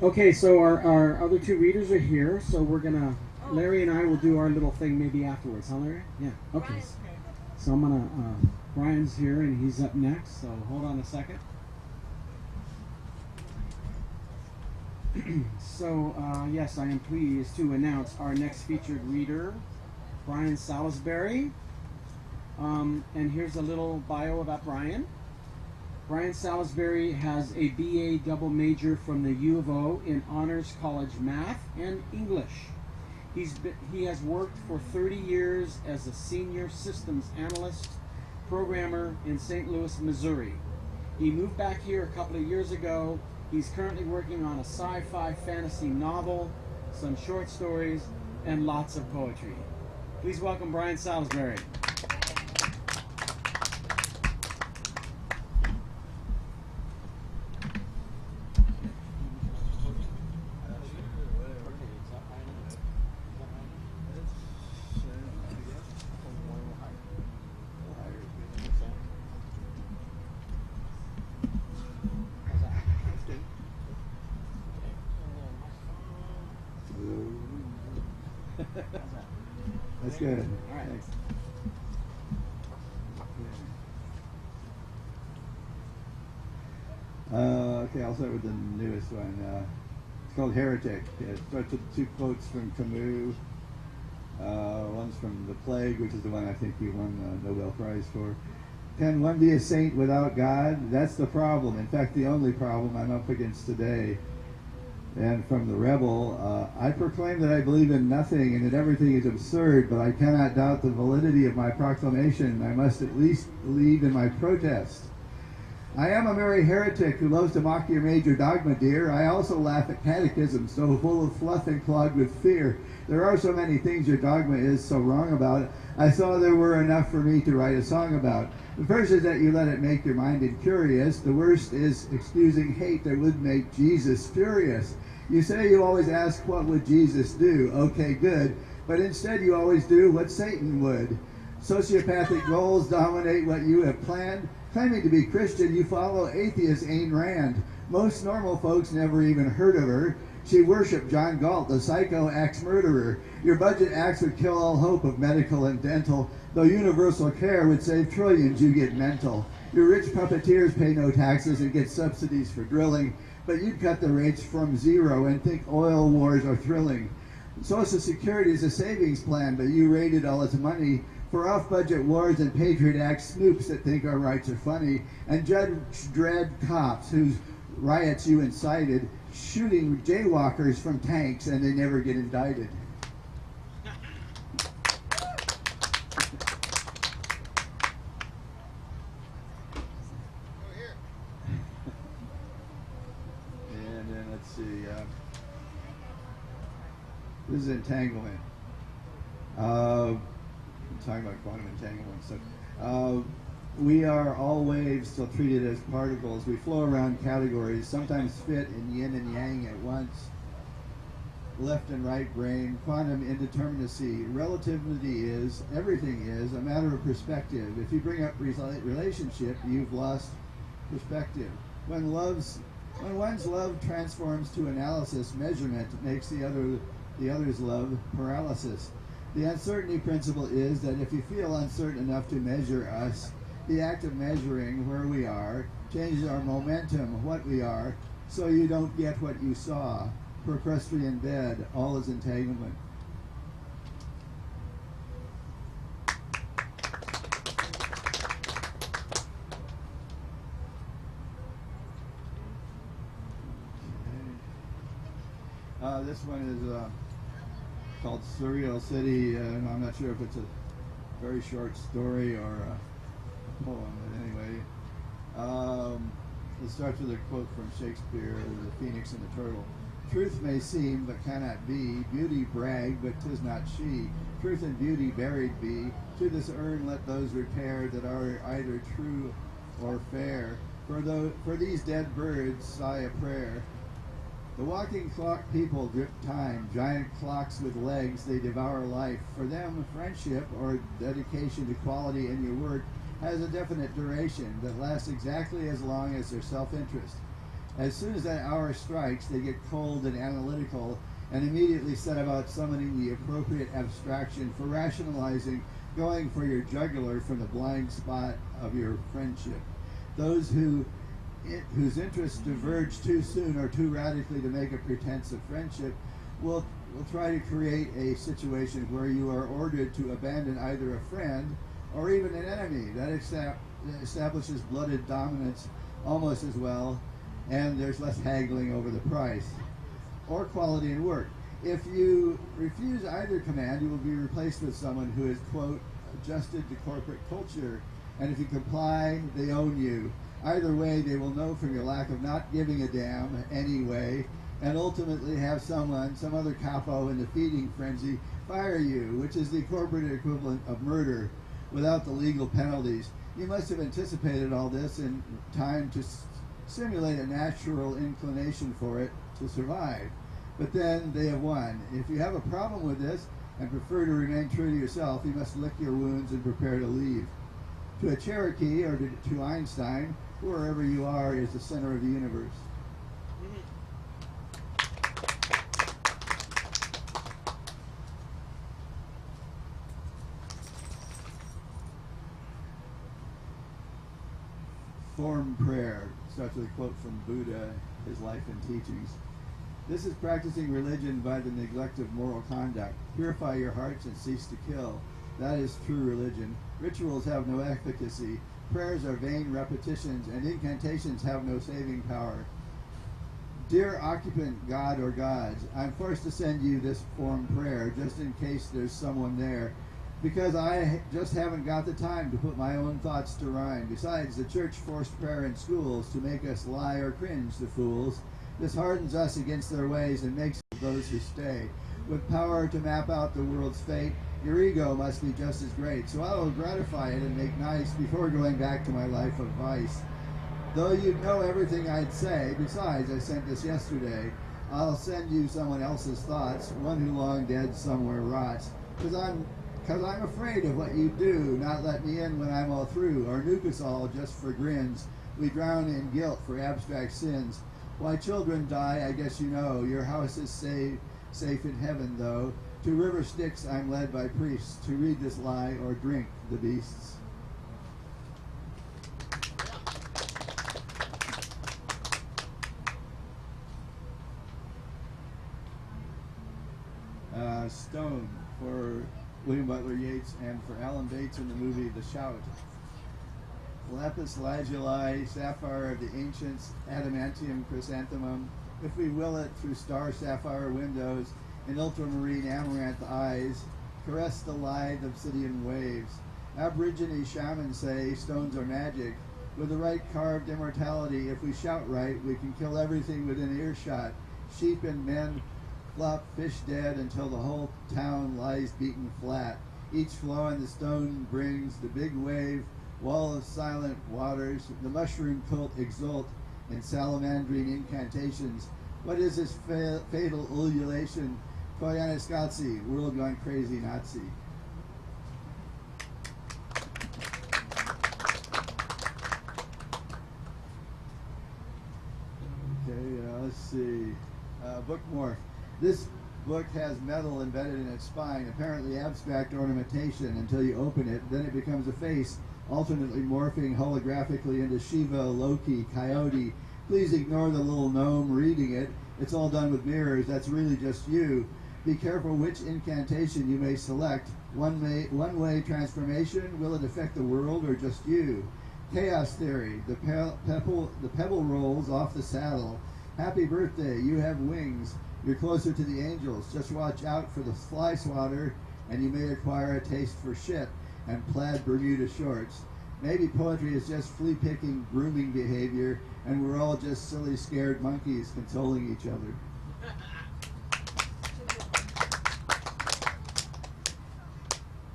Okay, so our other two readers are here, so we're gonna, Larry and I will do our little thing maybe afterwards, huh Larry? Yeah, okay. So I'm gonna, Brian's here and he's up next, so hold on a second. So, yes, I am pleased to announce our next featured reader, Brian Salisbury. And here's a little bio about Brian. Brian Salisbury has a BA double major from the U of O in Honors College Math and English. He has worked for 30 years as a senior systems analyst programmer in St. Louis, Missouri. He moved back here a couple of years ago. He's currently working on a sci-fi fantasy novel, some short stories, and lots of poetry. Please welcome Brian Salisbury. That's good. All right. Thanks. Okay, I'll start with the newest one. It's called Heretic. It starts with two quotes from Camus. One's from The Plague, which is the one I think he won the Nobel Prize for. Can one be a saint without God? That's the problem. In fact, the only problem I'm up against today. And from The Rebel, I proclaim that I believe in nothing and that everything is absurd, but I cannot doubt the validity of my proclamation. I must at least believe in my protest. I am a merry heretic who loves to mock your major dogma, dear. I also laugh at catechism, so full of fluff and clogged with fear. There are so many things your dogma is so wrong about. I saw there were enough for me to write a song about. The first is that you let it make your mind incurious. The worst is excusing hate that would make Jesus furious. You say you always ask, what would Jesus do? Okay, good. But instead you always do what Satan would. Sociopathic goals dominate what you have planned. Claiming to be Christian, you follow atheist Ayn Rand. Most normal folks never even heard of her. She worshipped John Galt, the psycho axe-murderer. Your budget acts would kill all hope of medical and dental. Though universal care would save trillions, you get mental. Your rich puppeteers pay no taxes and get subsidies for drilling. But you'd cut the rates from zero and think oil wars are thrilling. Social Security is a savings plan, but you raided all its money for off-budget wars and Patriot Act snoops that think our rights are funny, and Judge Dredd cops whose riots you incited, shooting jaywalkers from tanks and they never get indicted. And then let's see, this is entanglement. Talking about quantum entanglement. So, we are all waves still treated as particles. We flow around categories, sometimes fit in yin and yang at once. Left and right brain, quantum indeterminacy. Relativity is, everything is, a matter of perspective. If you bring up relationship, you've lost perspective. When one's love transforms to analysis, measurement makes the other's love paralysis. The uncertainty principle is that if you feel uncertain enough to measure us, the act of measuring where we are changes our momentum, what we are, so you don't get what you saw. Procrustean bed, all is entanglement. This one is called Surreal City, and I'm not sure if it's a very short story or a poem, but anyway. It starts with a quote from Shakespeare, The Phoenix and the Turtle. Truth may seem, but cannot be. Beauty brag, but 'tis not she. Truth and beauty buried be. To this urn let those repair that are either true or fair. For these dead birds sigh a prayer. The walking clock people drip time. Giant clocks with legs, they devour life. For them, friendship or dedication to quality in your work has a definite duration that lasts exactly as long as their self-interest. As soon as that hour strikes, they get cold and analytical and immediately set about summoning the appropriate abstraction for rationalizing, going for your jugular from the blind spot of your friendship. Those whose interests diverge too soon or too radically to make a pretense of friendship will try to create a situation where you are ordered to abandon either a friend or even an enemy. That establishes blooded dominance almost as well, and there's less haggling over the price or quality in work. If you refuse either command, you will be replaced with someone who is, quote, adjusted to corporate culture, and if you comply, they own you. Either way, they will know from your lack of not giving a damn anyway, and ultimately have some other capo in the feeding frenzy fire you, which is the corporate equivalent of murder without the legal penalties. You must have anticipated all this in time to simulate a natural inclination for it to survive. But then they have won. If you have a problem with this and prefer to remain true to yourself, you must lick your wounds and prepare to leave. To a Cherokee or to Einstein, wherever you are is the center of the universe. Form prayer starts with a quote from Buddha, his life and teachings. This is practicing religion by the neglect of moral conduct. Purify your hearts and cease to kill. That is true religion. Rituals have no efficacy. Prayers are vain repetitions, and incantations have no saving power. Dear occupant, God or gods, I'm forced to send you this form prayer just in case there's someone there, because I just haven't got the time to put my own thoughts to rhyme. Besides, the church forced prayer in schools to make us lie or cringe, the fools. This hardens us against their ways and makes those who stay. With power to map out the world's fate, your ego must be just as great. So I will gratify it and make nice before going back to my life of vice. Though you'd know everything I'd say, besides, I sent this yesterday, I'll send you someone else's thoughts, one who long dead somewhere rots. Cause I'm afraid of what you do, not let me in when I'm all through, or nuke us all just for grins. We drown in guilt for abstract sins. Why children die, I guess you know. Your house is safe in heaven, though. To river Styx I'm led by priests to read this lie or drink the beasts. Stone for William Butler Yeats and for Alan Bates in the movie The Shout. Lapis lazuli, sapphire of the ancients, adamantium chrysanthemum, if we will it through star sapphire windows and ultramarine amaranth eyes, caress the lithe obsidian waves. Aborigine shamans say stones are magic. With the right carved immortality, if we shout right, we can kill everything within earshot. Sheep and men flop fish dead until the whole town lies beaten flat. Each flow in the stone brings the big wave, wall of silent waters. The mushroom cult exult in salamandrine incantations. What is this fatal ululation? Koyaanisqatsi, world gone crazy Nazi. Okay, let's see. Book morph. This book has metal embedded in its spine, apparently abstract ornamentation until you open it. Then it becomes a face, alternately morphing holographically into Shiva, Loki, Coyote. Please ignore the little gnome reading it. It's all done with mirrors. That's really just you. Be careful which incantation you may select. One-way transformation, will it affect the world or just you? Chaos theory, the pebble rolls off the saddle. Happy birthday, you have wings. You're closer to the angels. Just watch out for the fly swatter, and you may acquire a taste for shit and plaid Bermuda shorts. Maybe poetry is just flea-picking, grooming behavior, and we're all just silly, scared monkeys consoling each other.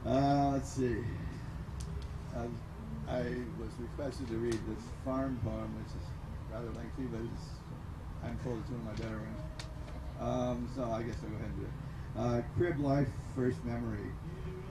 Let's see. I was requested to read this farm poem, which is rather lengthy, but I'm told it's one of my better ones. So I guess I'll go ahead and do it. Crib life, first memory.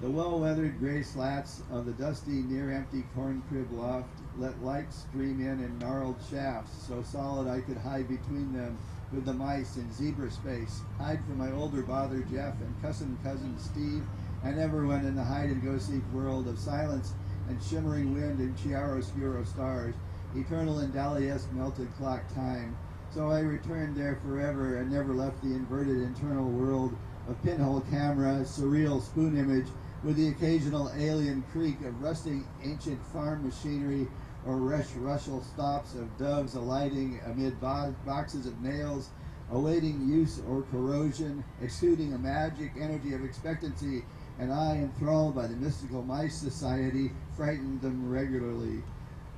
The well-weathered gray slats of the dusty, near-empty corn crib loft let light stream in gnarled shafts, so solid I could hide between them with the mice in zebra space, hide from my older brother Jeff and cousin Steve, and everyone in the hide-and-go-seek world of silence and shimmering wind and chiaroscuro stars, eternal and Dali-esque melted clock time. So I returned there forever and never left the inverted internal world of pinhole camera, surreal spoon image, with the occasional alien creak of rusting ancient farm machinery or rushel stops of doves alighting amid boxes of nails, awaiting use or corrosion, exuding a magic energy of expectancy, and I, enthralled by the mystical mice society, frightened them regularly.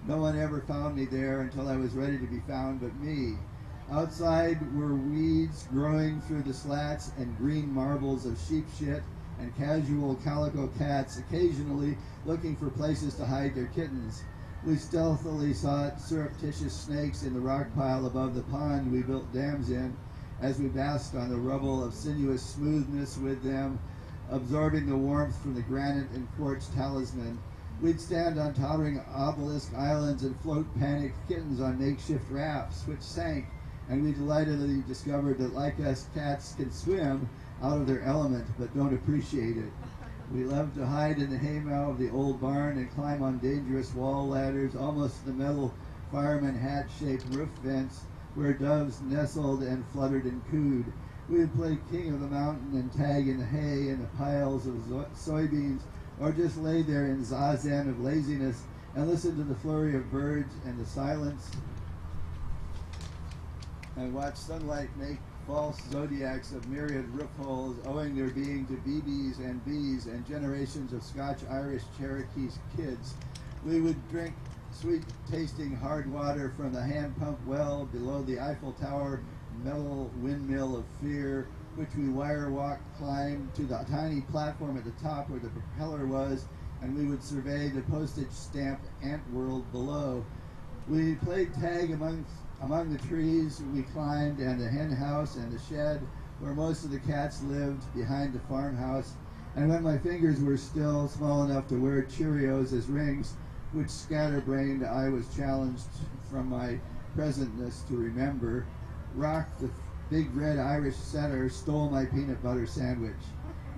No one ever found me there until I was ready to be found but me. Outside were weeds growing through the slats and green marbles of sheep shit and casual calico cats occasionally looking for places to hide their kittens. We stealthily sought surreptitious snakes in the rock pile above the pond we built dams in, as we basked on the rubble of sinuous smoothness with them, absorbing the warmth from the granite and quartz talisman. We'd stand on tottering obelisk islands and float panicked kittens on makeshift rafts, which sank, and we delightedly discovered that, like us, cats can swim out of their element, but don't appreciate it. We loved to hide in the haymow of the old barn and climb on dangerous wall ladders, almost to the metal fireman hat-shaped roof vents, where doves nestled and fluttered and cooed. We would play king of the mountain and tag in the hay and the piles of soybeans, or just lay there in zazen of laziness and listen to the flurry of birds and the silence and watch sunlight make false zodiacs of myriad roof holes, owing their being to BBs and Bs and generations of Scotch-Irish Cherokee kids. We would drink sweet-tasting hard water from the hand-pump well below the Eiffel Tower metal windmill of fear, which we wire-walk climbed to the tiny platform at the top where the propeller was, and we would survey the postage-stamped ant world below. We played tag among the trees we climbed, and the hen house and the shed where most of the cats lived behind the farmhouse. And when my fingers were still small enough to wear Cheerios as rings, which scatterbrained I was challenged from my presentness to remember, Rock, the big red Irish setter, stole my peanut butter sandwich.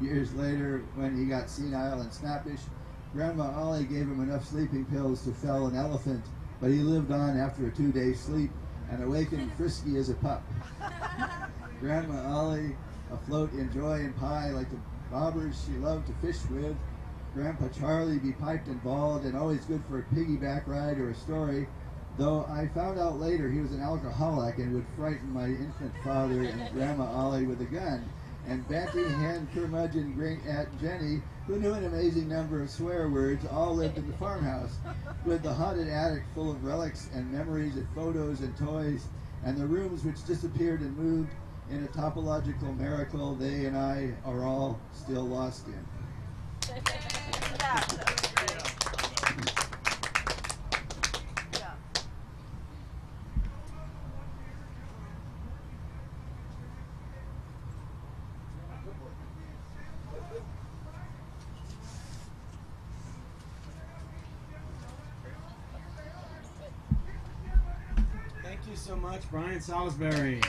Years later, when he got senile and snappish, Grandma Ollie gave him enough sleeping pills to fell an elephant, but he lived on after a 2-day sleep and awakened frisky as a pup. Grandma Ollie, afloat in joy and pie like the bobbers she loved to fish with. Grandpa Charlie, be piped and bald and always good for a piggyback ride or a story, though I found out later he was an alcoholic and would frighten my infant father and Grandma Ollie with a gun. And Banty Hen Curmudgeon Aunt Jenny, who knew an amazing number of swear words, all lived in the farmhouse, with the haunted attic full of relics and memories and photos and toys, and the rooms which disappeared and moved in a topological miracle they and I are all still lost in. Yeah, that was great. Yeah. Thank you so much, Brian Salisbury.